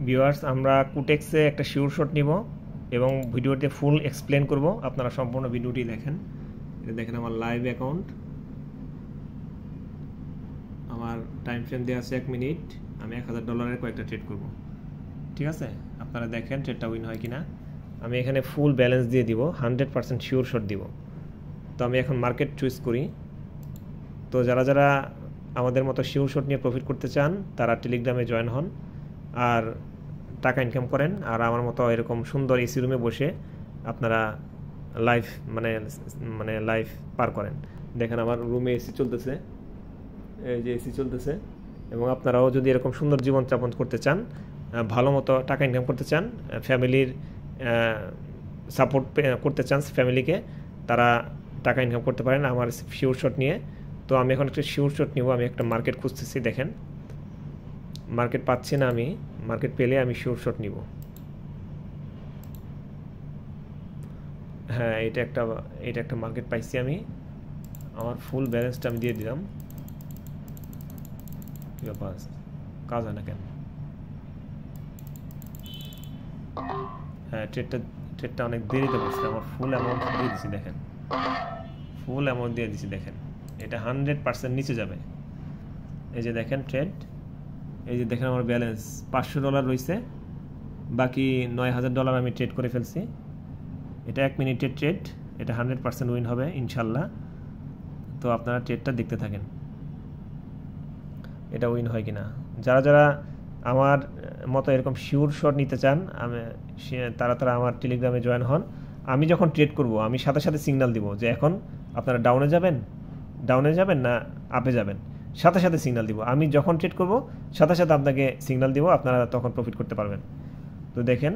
Viewers, আমরা কুটেক্সে একটা sure shot নিব এবং ভিডিওতে ফুল এক্সপ্লেন করব। আপনারা সম্পূর্ণ ভিডিওটি দেখেন। এটা দেখেন আমার লাইভ অ্যাকাউন্ট, আমার টাইম ফ্রেম দেওয়া আছে 1 মিনিট। আমি $1000 কয়েকটা ট্রেড করব, ঠিক আছে? আপনারা দেখেন ট্রেডটা উইন হয় কিনা। আমি এখানে ফুল ব্যালেন্স দিয়ে দিব, 100% শিওর শট দিব। তো আমি এখন মার্কেট চুজ করি। তো যারা যারা আমাদের মতো শিওর শট নিয়ে প্রফিট করতে চান তারা টেলিগ্রামে জয়েন হন আর টাকা ইনকাম করেন। আর আমার মতো এরকম সুন্দর এসি রুমে বসে আপনারা লাইফ মানে লাইফ পার করেন। দেখেন আমার রুমে এসি চলতেছে, এই যে এসি চলতেছে। এবং আপনারাও যদি এরকম সুন্দর জীবনযাপন করতে চান, ভালো মতো টাকা ইনকাম করতে চান, ফ্যামিলির সাপোর্ট করতে চান ফ্যামিলিকে, তারা টাকা ইনকাম করতে পারেন আমার শিওর শট নিয়ে। তো আমি এখন একটা শিওর শট নিব। আমি একটা মার্কেট খুঁজতেছি, দেখেন মার্কেট পাচ্ছি না। আমি মার্কেট পেলে আমি শিওর শট নিব। হ্যাঁ, এটা একটা মার্কেট পাইছি আমি। আমার ফুল ব্যালেন্সটা আমি দিয়ে দিলাম। কি ব্যাপার, কাজ হয় না কেন? হ্যাঁ, ট্রেডটা অনেক দেরিতে বসছে। আমার ফুল অ্যামাউন্ট দিয়ে দিচ্ছি, দেখেন ফুল অ্যামাউন্ট দিয়ে দিচ্ছি। দেখেন এটা 100% নিচে যাবে। এই যে দেখেন ট্রেড, এই যে দেখেন আমার ব্যালেন্স $500 রয়েছে, বাকি $9000 আমি ট্রেড করে ফেলছি। এটা 1 মিনিটের ট্রেড, এটা 100% উইন হবে ইনশাল্লাহ। তো আপনারা ট্রেডটা দেখতে থাকেন, এটা উইন হয় কিনা। যারা যারা আমার মতো এরকম শিওর শট নিতে চান তারা আমার টেলিগ্রামে জয়েন হন। আমি যখন ট্রেড করব আমি সাথে সাথে সিগন্যাল দিব যে এখন আপনারা ডাউনে যাবেন না আপে যাবেন, সাথে সাথে সিগন্যাল দিব। আমি যখন ট্রেড করব সাথে সাথে আপনাকে সিগন্যাল দিব, আপনারা তখন প্রফিট করতে পারবেন। তো দেখেন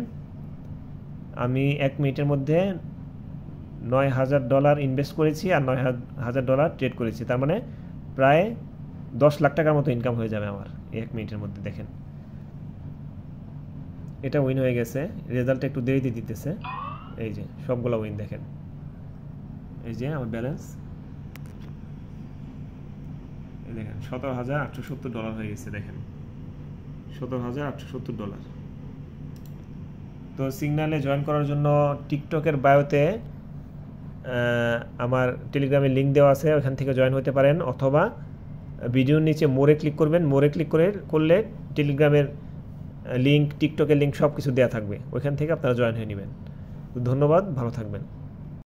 আমি 1 মিনিটের মধ্যে $9000 ইনভেস্ট করেছি আর $9000 ট্রেড করেছি। তার মানে প্রায় 10 লাখ টাকার মতো ইনকাম হয়ে যাবে আমার 1 মিনিটের মধ্যে। দেখেন এটা উইন হয়ে গেছে, রেজাল্টটা একটু দেরিতে দিতেছে। এই যে সবগুলো উইন, দেখেন এই যে আমার ব্যালেন্স, এই দেখেন $17870 হয়ে গেছে। দেখেন $17870। তো সিগন্যালে জয়েন করার জন্য টিকটকের বায়োতে আমার টেলিগ্রামের লিঙ্ক দেওয়া আছে, ওখান থেকে জয়েন হতে পারেন। অথবা ভিডিওর নিচে মোরে ক্লিক করবেন, মোরে ক্লিক করলে টেলিগ্রামের লিঙ্ক, টিকটকের লিঙ্ক সব কিছু দেওয়া থাকবে, ওইখান থেকে আপনারা জয়েন হয়ে নেবেন। ধন্যবাদ, ভালো থাকবেন।